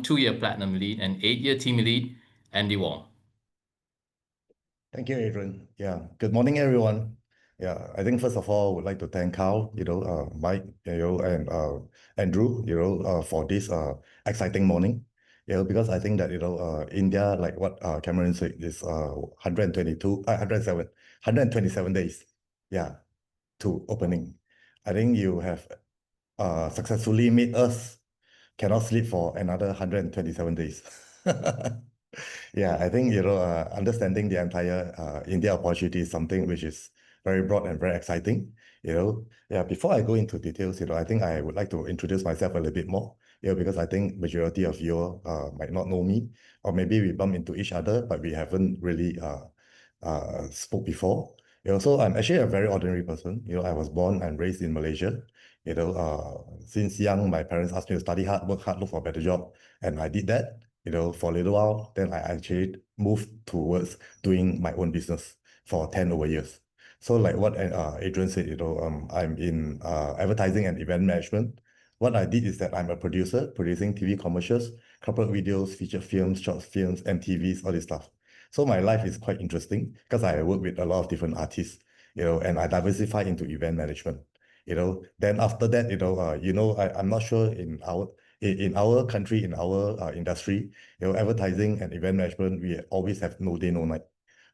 2-year Platinum Lead and 8-year Team Lead, Andy Wong. Thank you, Adrian. Good morning, everyone. I think first of all, I would like to thank Carl, Mike, and Andrew, for this exciting morning. Because I think that India, like what Cameron said, is 127 days, to opening. I think you have successfully made us cannot sleep for another 127 days. I think understanding the entire India opportunity is something which is very broad and very exciting. Before I go into details, I think I would like to introduce myself a little bit more. Because I think majority of you might not know me, or maybe we bump into each other, but we haven't really spoke before. So I'm actually a very ordinary person. I was born and raised in Malaysia. Since young, my parents asked me to study hard, work hard, look for a better job, and I did that. For a little while, then I actually moved towards doing my own business for 10 over years. So like what Adrian said, I'm in advertising and event management. What I did is that I'm a producer, producing TV commercials, corporate videos, feature films, short films, MTVs, all this stuff. So my life is quite interesting because I work with a lot of different artists, and I diversify into event management. Then after that, I'm not sure in our country, in our industry, advertising and event management, we always have no day, no night.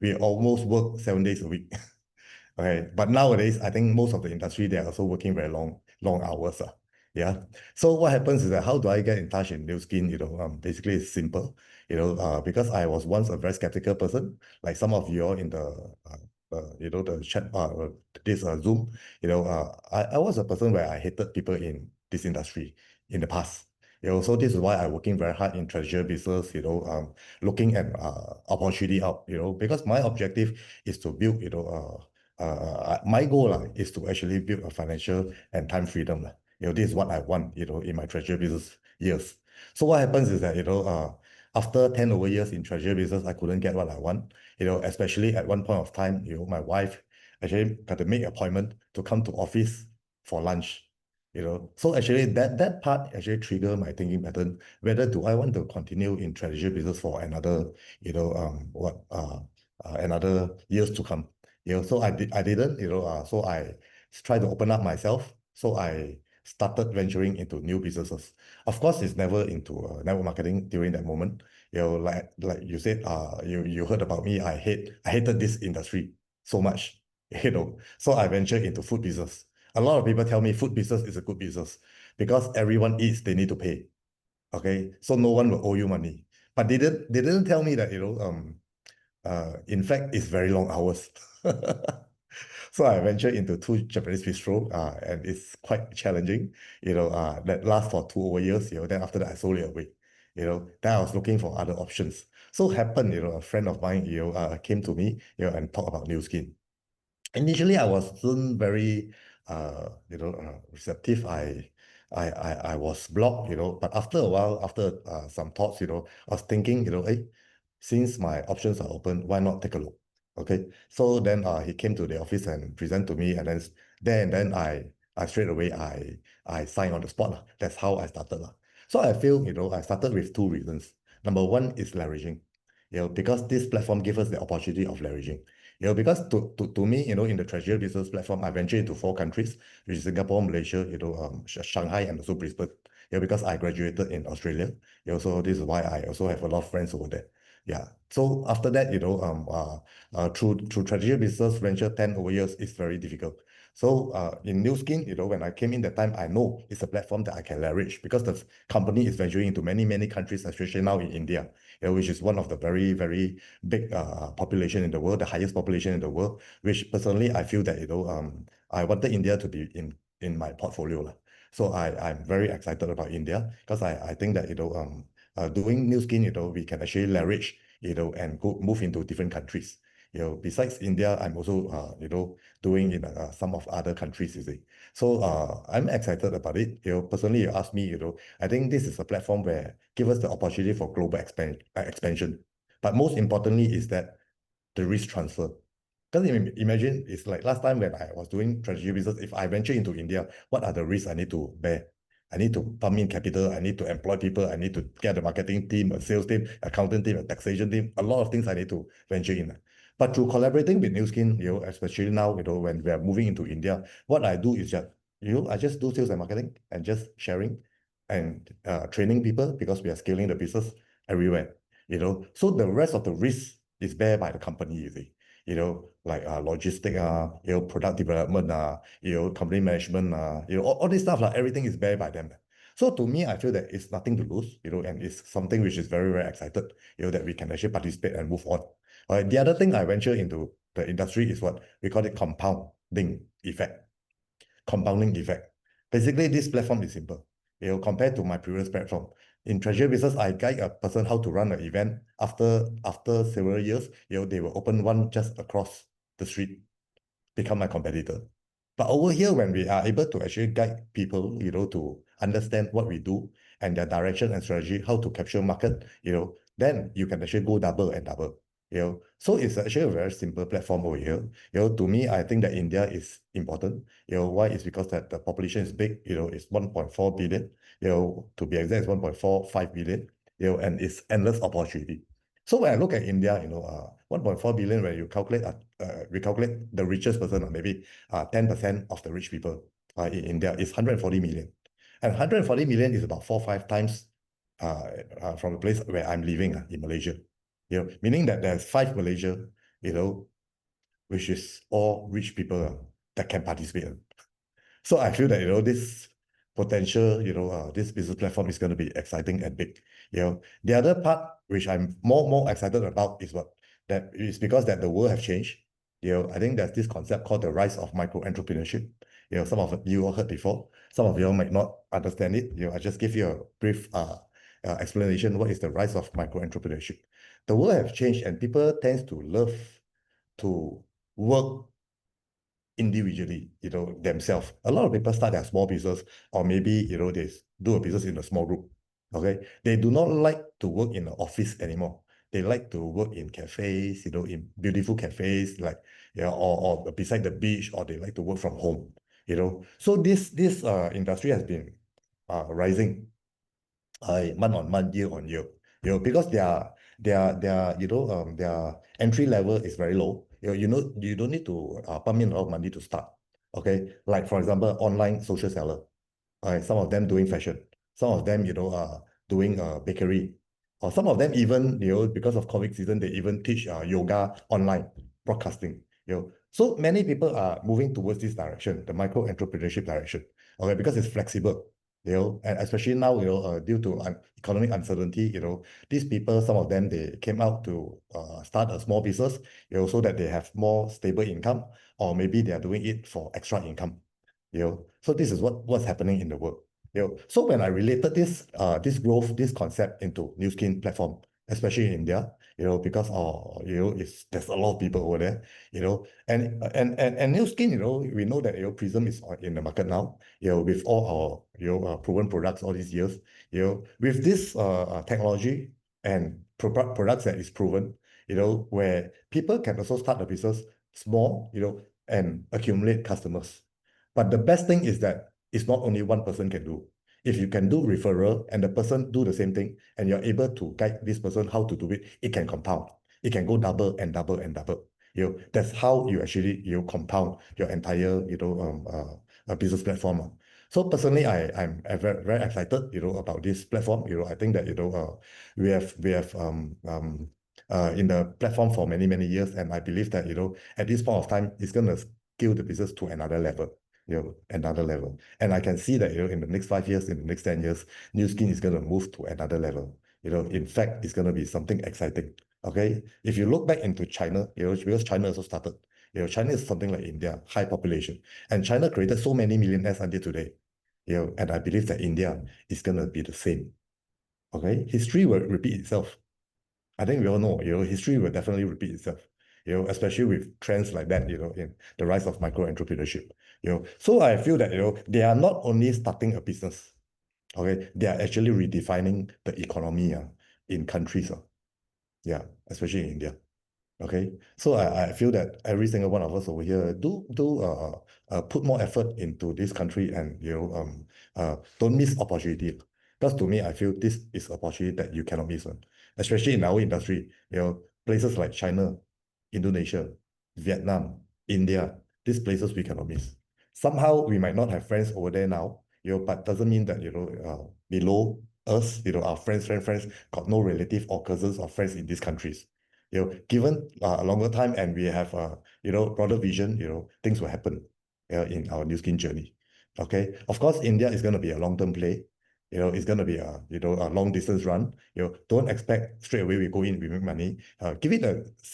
We almost work 7 days a week. Okay, but nowadays, I think most of the industry, they are also working very long hours. So what happens is that how do I get in touch in Nu Skin? Basically it's simple. Because I was once a very skeptical person, like some of you all in the the chat this Zoom. I was a person where I hated people in this industry in the past. So this is why I'm working very hard in treasure business, looking at opportunity out, because my objective is to build, my goal is to actually build a financial and time freedom. This is what I want, in my treasure business years. So what happens is that, after 10 over years in treasure business, I couldn't get what I want, especially at one point of time, my wife actually got to make an appointment to come to office for lunch. So actually that part actually triggered my thinking pattern, whether do I want to continue in treasure business for another, another years to come. So I didn't, so I tried to open up myself. So I started venturing into new businesses. Of course, it's never into network marketing during that moment. Like you said, you heard about me. I hated this industry so much. So I ventured into food business. A lot of people tell me food business is a good business because everyone eats, they need to pay. Okay, so no one will owe you money. But they didn't tell me that in fact it's very long hours. So I ventured into 2 Japanese bistro, and it's quite challenging. That lasts for 2 over years. Then after that I sold it away. Then I was looking for other options. So happened, a friend of mine, came to me, and talked about Nu Skin. Initially, I wasn't very, receptive. I was blocked, but after a while, after some thoughts, I was thinking, hey, since my options are open, why not take a look? Okay, so then he came to the office and presented to me, and then I straight away I signed on the spot. That's how I started. So I feel, I started with 2 reasons. Number one is leveraging, because this platform gives us the opportunity of leveraging. Because to me, in the treasury business platform, I ventured into 4 countries, which is Singapore, Malaysia, Shanghai, and also Brisbane. Because I graduated in Australia. So this is why I also have a lot of friends over there. So after that, through treasury business venture 10 over years is very difficult. So in Nu Skin, when I came in that time, I know it's a platform that I can leverage because the company is venturing into many countries, especially now in India, which is one of the very, very big population in the world, the highest population in the world, which personally I feel that, I wanted India to be in my portfolio. So I'm very excited about India because I think that, doing Nu Skin, we can actually leverage, and move into different countries. Besides India, I'm also, doing in some of other countries, you see. So I'm excited about it. Personally, you ask me, I think this is a platform where give us the opportunity for global expansion. But most importantly is that the risk transfer. Because imagine, it's like last time when I was doing treasury business, if I venture into India, what are the risks I need to bear? I need to pump in capital. I need to employ people. I need to get a marketing team, a sales team, accountant team, a taxation team. A lot of things I need to venture in. But through collaborating with Newskin, especially now, when we are moving into India, what I do is just, I just do sales and marketing and just sharing and training people because we are scaling the business everywhere. So the rest of the risk is bear by the company, you see. Like logistic, product development, company management, all this stuff, like everything is bear by them. So to me, I feel that it's nothing to lose, and it's something which is very, very excited, that we can actually participate and move on. The other thing I venture into the industry is what we call it compounding effect. Compounding effect. Basically, this platform is simple. Compared to my previous platform. In treasury business, I guide a person how to run an event. After several years, they will open one just across the street, become my competitor. But over here, when we are able to actually guide people, to understand what we do and their direction and strategy, how to capture market, then you can actually go double and double. So it's actually a very simple platform over here. To me, I think that India is important. Why? It's because that the population is big. It's 1.4 billion. To be exact, it's 1.45 billion. And it's endless opportunity. So when I look at India, 1.4 billion, when you calculate, we calculate the richest person, or maybe 10% of the rich people in India is 140 million. And 140 million is about 4 or 5 times from the place where I'm living in Malaysia. Meaning that there's 5 Malaysia, which is all rich people that can participate. So I feel that, this potential, this business platform is going to be exciting and big. The other part which I'm more excited about is that is because that the world have changed. I think there's this concept called the rise of micro entrepreneurship. Some of you all heard before. Some of you might not understand it. I just give you a brief explanation. What is the rise of micro entrepreneurship? The world have changed, and people tend to love to work individually, themselves. A lot of people start their small business, or maybe, they do a business in a small group. Okay. They do not like to work in an office anymore. They like to work in cafes, in beautiful cafes, like, or beside the beach, or they like to work from home, So this industry has been rising month on month, year on year. Because their entry level is very low. You don't need to pump in a lot of money to start. Okay, like for example, online social seller. Some of them doing fashion. Some of them, doing bakery. Or some of them even, because of COVID season, they even teach yoga online, broadcasting. So many people are moving towards this direction, the micro entrepreneurship direction. Okay, because it's flexible. And especially now, due to economic uncertainty, these people, some of them, they came out to start a small business, so that they have more stable income, or maybe they are doing it for extra income. So this is what's happening in the world. So when I related this growth, this concept into New Skin platform, especially in India, because there's a lot of people over there, and New Skin, we know that Prism is in the market now, with all our proven products all these years, with this technology and products that is proven, where people can also start a business small, and accumulate customers. But the best thing is that it's not only one person can do. If you can do referral and the person do the same thing, and you're able to guide this person how to do it, it can compound. It can go double and double and double. That's how you actually compound your entire business platform. So personally, I'm very, very excited about this platform. I think that we have in the platform for many years, and I believe that at this point of time, it's gonna scale the business to another level. Another level. And I can see that, in the next 5 years, in the next 10 years, New Skin is going to move to another level. In fact, it's going to be something exciting. Okay. If you look back into China, because China also started, China is something like India, high population. And China created so many millionaires until today. And I believe that India is going to be the same. Okay. History will repeat itself. I think we all know, history will definitely repeat itself. Especially with trends like that, in the rise of micro entrepreneurship. So I feel that, they are not only starting a business, okay, they are actually redefining the economy in countries. Yeah, especially in India. Okay, so I feel that every single one of us over here put more effort into this country and don't miss opportunity. Because to me, I feel this is opportunity that you cannot miss one, especially in our industry. Places like China, Indonesia, Vietnam, India, these places we cannot miss. Somehow we might not have friends over there now, but doesn't mean that below us, our friends got no relative or cousins or friends in these countries. Given a longer time and we have broader vision, things will happen in our new skin journey. Okay, of course, India is going to be a long-term play. It's going to be a long distance run. Don't expect straight away we go in, we make money. Give it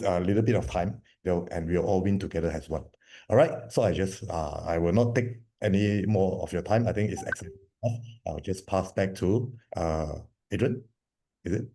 a little bit of time, and we'll all win together as one. All right. So I will not take any more of your time. I think it's excellent. I'll just pass back to Adrian. Is it?